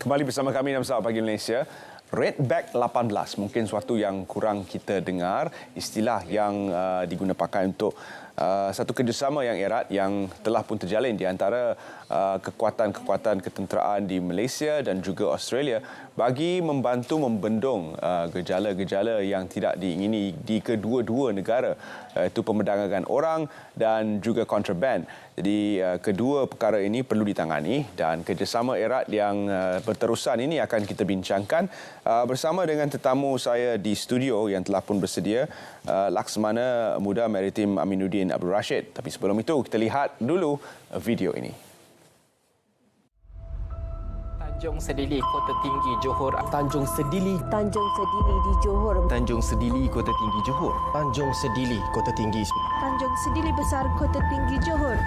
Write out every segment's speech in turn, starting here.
Kembali bersama kami dalam Saat Pagi Malaysia. Redback 18 mungkin suatu yang kurang kita dengar, istilah yang diguna pakai untuk satu kerjasama yang erat yang telah pun terjalin di antara kekuatan-kekuatan ketenteraan di Malaysia dan juga Australia bagi membantu membendung gejala-gejala yang tidak diingini di kedua-dua negara, iaitu pemerdagangan orang dan juga kontraban. Jadi kedua perkara ini perlu ditangani dan kerjasama erat yang berterusan ini akan kita bincangkan bersama dengan tetamu saya di studio yang telah pun bersedia, Laksamana Muda Maritim Aminuddin Abdul Rashid. Tapi sebelum itu kita lihat dulu video ini. Tanjung Sedili, Kota Tinggi, Johor. Tanjung Sedili. Tanjung Sedili di Johor. Tanjung Sedili, Kota Tinggi, Johor. Tanjung Sedili, Kota Tinggi. Tanjung Sedili Besar, Kota Tinggi, Johor.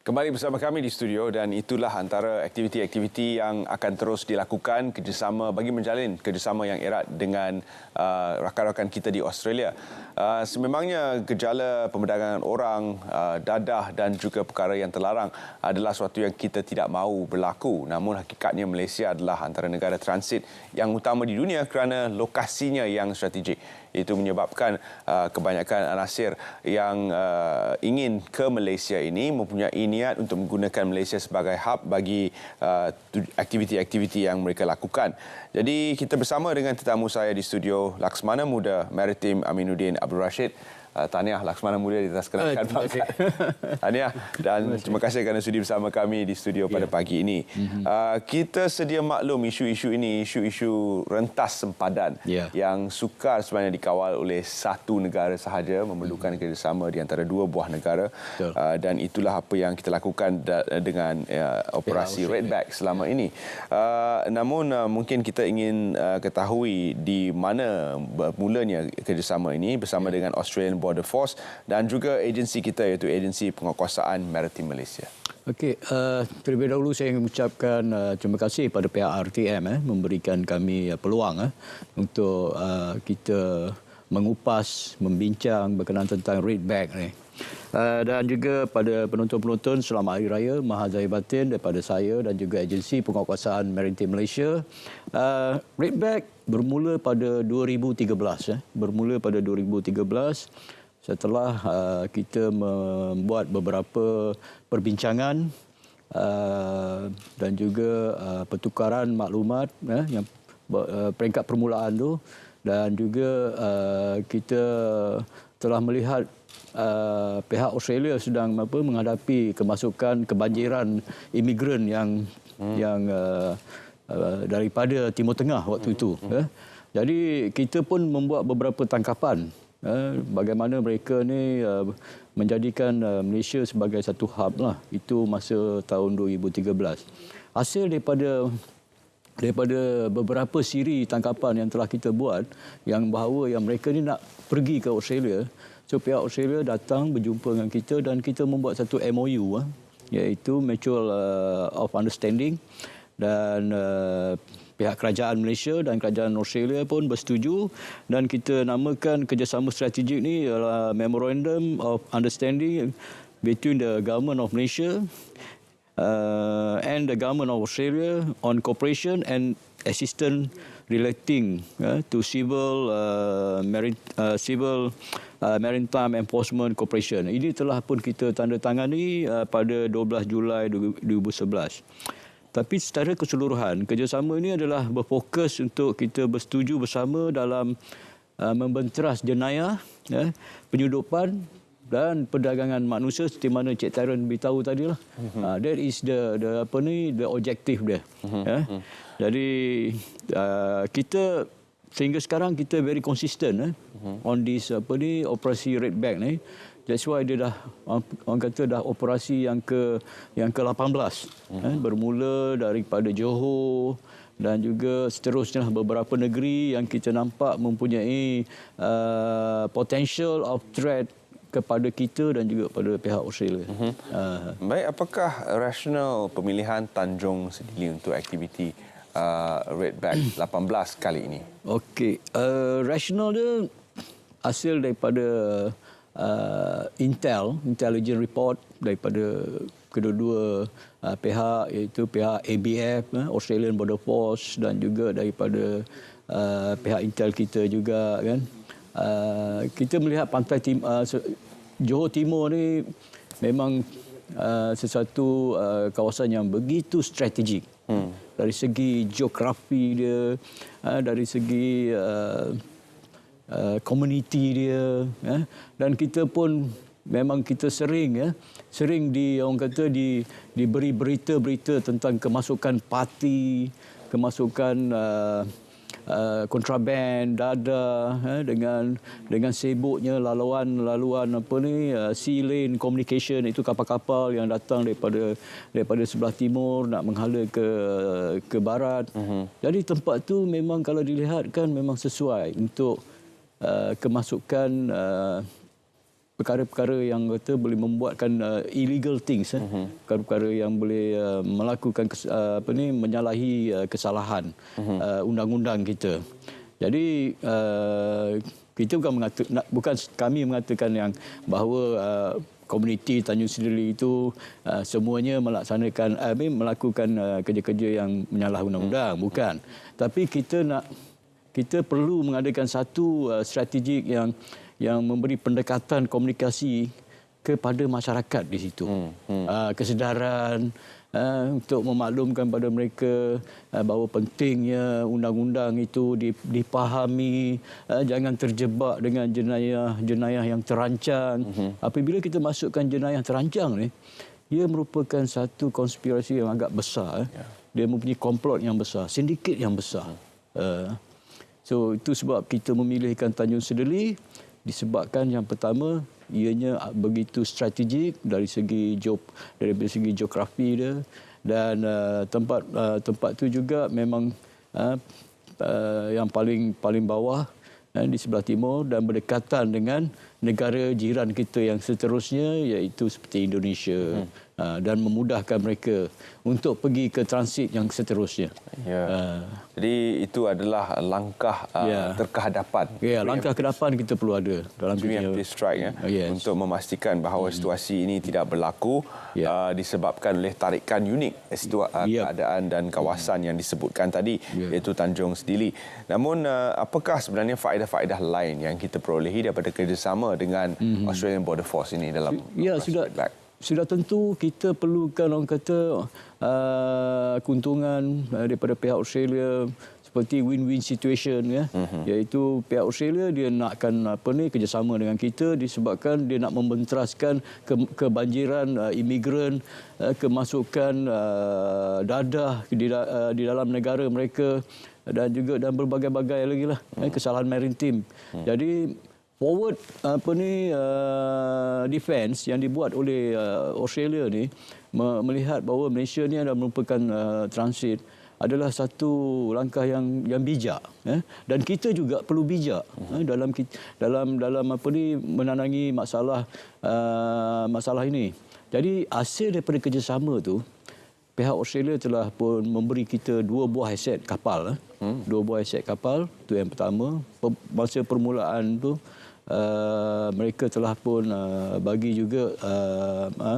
Kembali bersama kami di studio dan itulah antara aktiviti-aktiviti yang akan terus dilakukan kerjasama bagi menjalin kerjasama yang erat dengan rakan-rakan kita di Australia. Sememangnya gejala pemerdagangan orang, dadah dan juga perkara yang terlarang adalah sesuatu yang kita tidak mahu berlaku. Namun hakikatnya Malaysia adalah antara negara transit yang utama di dunia kerana lokasinya yang strategik. Itu menyebabkan kebanyakan anasir yang ingin ke Malaysia ini mempunyai niat untuk menggunakan Malaysia sebagai hub bagi aktiviti-aktiviti yang mereka lakukan. Jadi kita bersama dengan tetamu saya di studio, Laksamana Muda Maritim Aminuddin Abdul Rashid. Tahniah Laksamana Muda di atas kenaikan pangkat. Tahniah dan terima kasih kerana sudi bersama kami di studio pada pagi ini. Kita sedia maklum isu-isu ini, isu-isu rentas sempadan yang sukar sebenarnya dikawal oleh satu negara sahaja, memerlukan kerjasama di antara dua buah negara. Dan itulah apa yang kita lakukan dengan operasi Redback selama ini. Namun mungkin kita ingin ketahui di mana bermulanya kerjasama ini bersama dengan Australian Border Force dan juga agensi kita iaitu Agensi Penguatkuasaan Maritim Malaysia. Okey, terlebih dahulu saya ingin mengucapkan terima kasih pada pihak RTM memberikan kami peluang untuk kita mengupas, membincang berkenaan tentang Redback ni. Dan juga pada penonton-penonton selamat Hari Raya Mahazahir Batin daripada saya dan juga Agensi Penguatkuasaan Maritim Malaysia. Redback bermula pada 2013. Bermula pada 2013 setelah kita membuat beberapa perbincangan dan juga pertukaran maklumat yang peringkat permulaan tu, dan juga kita telah melihat pihak Australia sedang menghadapi kemasukan kebanjiran imigran yang daripada Timur Tengah waktu itu. Jadi kita pun membuat beberapa tangkapan bagaimana mereka ni menjadikan Malaysia sebagai satu hub lah. Itu masa tahun 2013. Hasil daripada beberapa siri tangkapan yang telah kita buat yang bahawa yang mereka ni nak pergi ke Australia. So pihak Australia datang berjumpa dengan kita dan kita membuat satu MOU iaitu Mutual of Understanding, dan pihak kerajaan Malaysia dan kerajaan Australia pun bersetuju dan kita namakan kerjasama strategik ni adalah Memorandum of Understanding between the Government of Malaysia and the Government of Australia on cooperation and assistance relating to civil maritime enforcement cooperation. Ini telah pun kita tandatangani pada 12 Julai 2011. Tapi secara keseluruhan, kerjasama ini adalah berfokus untuk kita bersetuju bersama dalam membenteras jenayah, penyudupan dan perdagangan manusia seperti mana Cik Tyron beritahu tadi lah. That is the objective dia. Jadi kita sehingga sekarang kita very consistent on this operasi Red Bag ni. That's why dia dah orang kata dah operasi yang ke-18. Bermula daripada Johor dan juga seterusnya beberapa negeri yang kita nampak mempunyai potential of threat kepada kita dan juga pada pihak Australia. Baik, apakah rasional pemilihan Tanjung Sedili untuk aktiviti Red Bag 18 kali ini? Okey, rasional dia hasil daripada intelligence report daripada kedua-dua pihak, iaitu pihak ABF, Australian Border Force, dan juga daripada pihak intel kita juga kan. Kita melihat pantai Johor Timur ni memang sesuatu kawasan yang begitu strategik. Dari segi geografi dia, dari segi komuniti dia, dan kita pun memang kita sering orang kata diberi berita-berita tentang kemasukan parti, kemasukan kontraban dadah, dengan sibuknya laluan sea lane communication, itu kapal-kapal yang datang daripada sebelah timur nak menghala ke barat. Jadi tempat tu memang kalau dilihatkan memang sesuai untuk kemasukan perkara-perkara yang kata boleh membuatkan illegal things, perkara-perkara yang boleh melakukan menyalahi kesalahan undang-undang kita. Jadi kita bukan kami mengatakan yang bahawa komuniti Tanjung Sedili itu semuanya melakukan kerja-kerja yang menyalahi undang-undang, bukan. Tapi kita perlu mengadakan satu strategik yang memberi pendekatan komunikasi kepada masyarakat di situ. Kesedaran untuk memaklumkan pada mereka bahawa pentingnya undang-undang itu dipahami, jangan terjebak dengan jenayah yang terancang. Apabila kita masukkan jenayah terancang ni, ia merupakan satu konspirasi yang agak besar. Dia mempunyai komplot yang besar, sindiket yang besar. So itu sebab kita memilihkan Tanjung Sedili, disebabkan yang pertama ianya begitu strategik dari segi geografi dia, dan tempat tu juga memang yang paling bawah di sebelah timur dan berdekatan dengan negara jiran kita yang seterusnya, iaitu seperti Indonesia, dan memudahkan mereka untuk pergi ke transit yang seterusnya. Jadi itu adalah langkah terkehadapan. Langkah ke depan kita perlu ada dalam preemptive strike untuk memastikan bahawa situasi ini tidak berlaku disebabkan oleh tarikan unik keadaan dan kawasan yang disebutkan tadi, iaitu Tanjung Sedili. Namun apakah sebenarnya faedah-faedah lain yang kita perolehi daripada kerjasama dengan Australian Border Force ini dalam sudah tentu kita perlukan orang kata keuntungan daripada pihak Australia, seperti win-win situation, iaitu pihak Australia dia nakkan kerjasama dengan kita disebabkan dia nak membenteraskan kebanjiran imigran, kemasukan dadah di dalam negara mereka, dan juga dan berbagai-bagai lagi lah kesalahan maritim. Jadi forward defense yang dibuat oleh Australia ni melihat bahawa Malaysia ni adalah merupakan transit adalah satu langkah yang bijak, dan kita juga perlu bijak dalam menandangi masalah ini. Jadi hasil daripada kerjasama tu, pihak Australia telah pun memberi kita 2 buah aset kapal. 2 buah aset kapal, itu yang pertama. Masa permulaan tu mereka telah pun bagi juga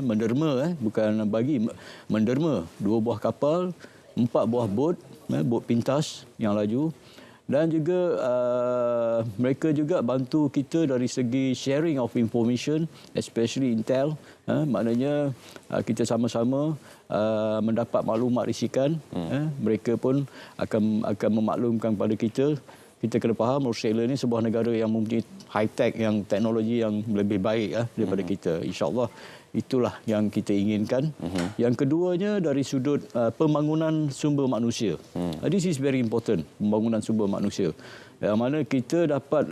menderma, bukan bagi, menderma 2 buah kapal, 4 buah bot pintas yang laju, dan juga mereka juga bantu kita dari segi sharing of information, especially intel. Maknanya kita sama-sama mendapat maklumat risikan. Mereka pun akan memaklumkan pada kita kita kena faham Australia ni sebuah negara yang mempunyai high-tech, yang teknologi yang lebih baik daripada kita. InsyaAllah itulah yang kita inginkan. Yang keduanya dari sudut pembangunan sumber manusia. This is very important, pembangunan sumber manusia. Yang mana kita dapat,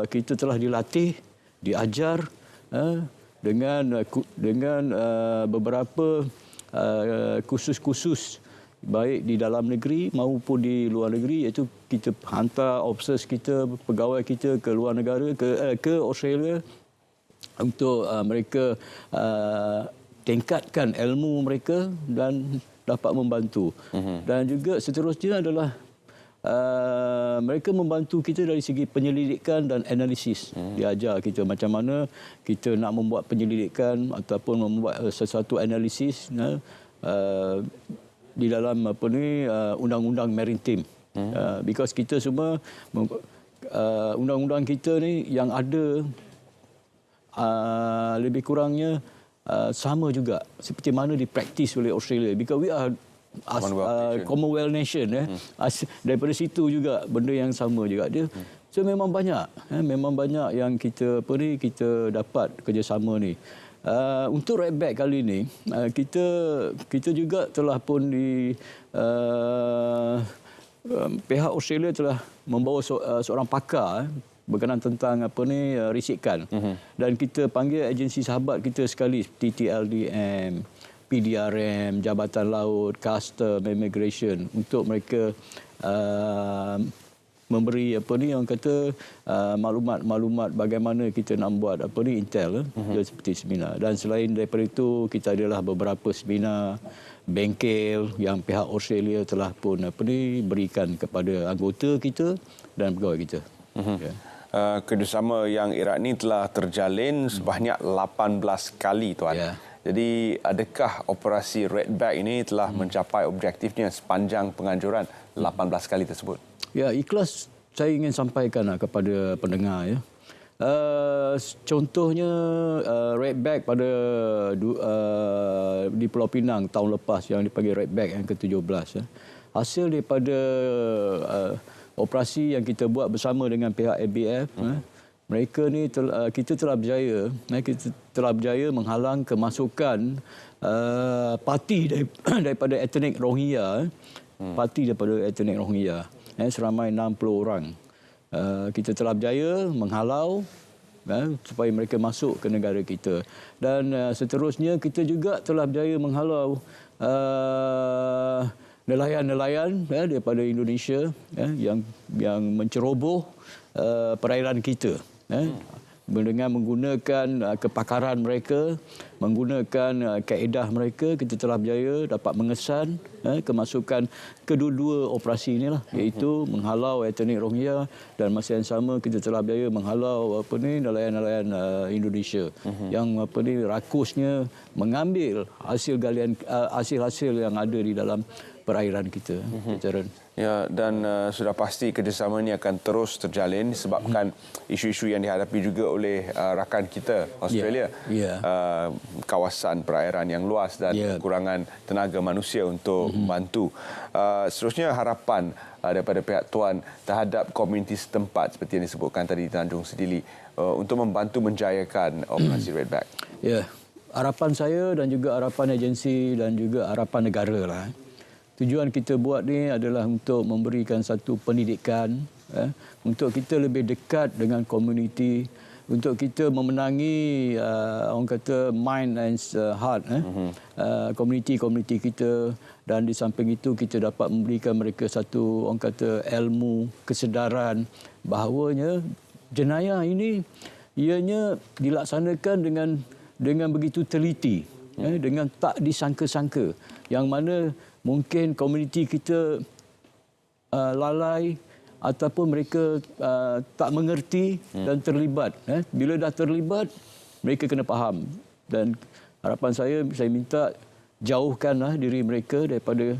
kita telah dilatih, diajar dengan beberapa kursus-kursus baik di dalam negeri maupun di luar negeri, iaitu kita hantar officers kita, pegawai kita ke luar negara, ke Australia untuk mereka tingkatkan ilmu mereka dan dapat membantu. Dan juga seterusnya adalah mereka membantu kita dari segi penyelidikan dan analisis. Diajar kita macam mana kita nak membuat penyelidikan ataupun membuat sesuatu analisis di dalam undang-undang maritime. Because kita semua undang-undang kita ni yang ada lebih kurangnya sama juga seperti mana dipraktis oleh Australia. Because we are Commonwealth nation. Daripada situ juga benda yang sama juga dia. So memang banyak yang kita kita dapat kerjasama ni. Untuk Redback kali ini, kita juga telah pun pihak Australia telah membawa seorang pakar berkenaan tentang risikan. Dan kita panggil agensi sahabat kita sekali, TTLDM, PDRM, Jabatan Laut, Custom, Immigration, untuk mereka memberi orang kata maklumat bagaimana kita nak buat intel seperti seminar. Dan selain daripada itu, kita adalah beberapa seminar bengkel yang pihak Australia telah pun berikan kepada anggota kita dan pegawai kita. Kerjasama yang erat ni telah terjalin sebanyak 18 kali, Tuan. Jadi adakah operasi Redback ini telah mencapai objektifnya sepanjang penganjuran 18 kali tersebut? Ya, ikhlas saya ingin sampaikan kepada pendengar. Contohnya Redback pada di Pulau Pinang tahun lepas yang dipanggil Redback yang ke-17. Hasil daripada operasi yang kita buat bersama dengan pihak ABF, mereka ni kita telah berjaya menghalang kemasukan parti daripada etnik Rohingya, seramai 60 orang. Kita telah berjaya menghalau supaya mereka masuk ke negara kita. Dan seterusnya kita juga telah berjaya menghalau nelayan-nelayan daripada Indonesia yang menceroboh perairan kita. Dengan menggunakan kepakaran mereka, menggunakan kaedah mereka, kita telah berjaya dapat mengesan kemasukan kedua-dua operasi inilah, iaitu menghalau etnik Rohingya, dan masa yang sama kita telah berjaya menghalau nelayan-nelayan Indonesia yang rakusnya mengambil hasil-hasil yang ada di dalam perairan kita. Ya, dan sudah pasti kerjasama ini akan terus terjalin disebabkan isu-isu yang dihadapi juga oleh rakan kita Australia. Kawasan perairan yang luas dan kekurangan tenaga manusia untuk membantu. Seterusnya harapan daripada pihak Tuan terhadap komuniti setempat seperti yang disebutkan tadi di Tanjung Sedili untuk membantu menjayakan operasi Redback. Ya, harapan saya dan juga harapan agensi dan juga harapan negara lah. Tujuan kita buat ni adalah untuk memberikan satu pendidikan, untuk kita lebih dekat dengan komuniti, untuk kita memenangi orang kata mind and heart komuniti-komuniti kita, dan di samping itu kita dapat memberikan mereka satu orang kata ilmu, kesedaran bahawanya jenayah ini ianya dilaksanakan dengan begitu teliti, dengan tak disangka-sangka, yang mana mungkin komuniti kita lalai ataupun mereka tak mengerti dan terlibat. Bila dah terlibat, mereka kena faham. Dan harapan saya minta jauhkanlah diri mereka daripada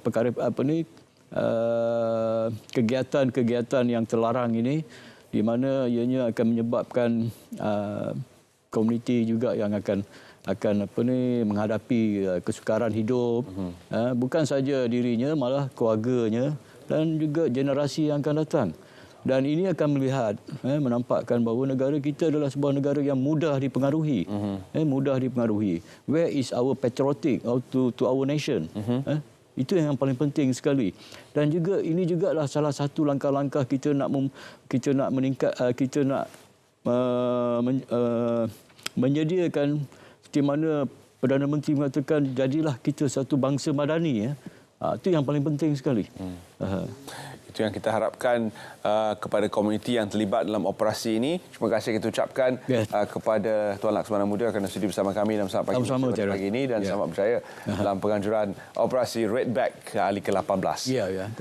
perkara kegiatan-kegiatan yang terlarang ini, di mana ianya akan menyebabkan komuniti juga yang akan menghadapi kesukaran hidup, bukan saja dirinya, malah keluarganya, dan juga generasi yang akan datang. Dan ini akan melihat, menampakkan bahawa negara kita adalah sebuah negara yang mudah dipengaruhi. Mudah dipengaruhi. Where is our patriotic to our nation? Itu yang paling penting sekali. Dan juga ini juga adalah salah satu langkah-langkah kita nak meningkat, kita nak menyediakan seperti mana Perdana Menteri mengatakan jadilah kita satu bangsa madani. Itu yang paling penting sekali. Itu yang kita harapkan kepada komuniti yang terlibat dalam operasi ini. Terima kasih kita ucapkan kepada Tuan Laksmana Muda kerana sudi bersama kami dalam Selamat Pagi pagi ini dan selamat berjaya dalam penganjuran operasi Redback kali ke-18. Ya, ya.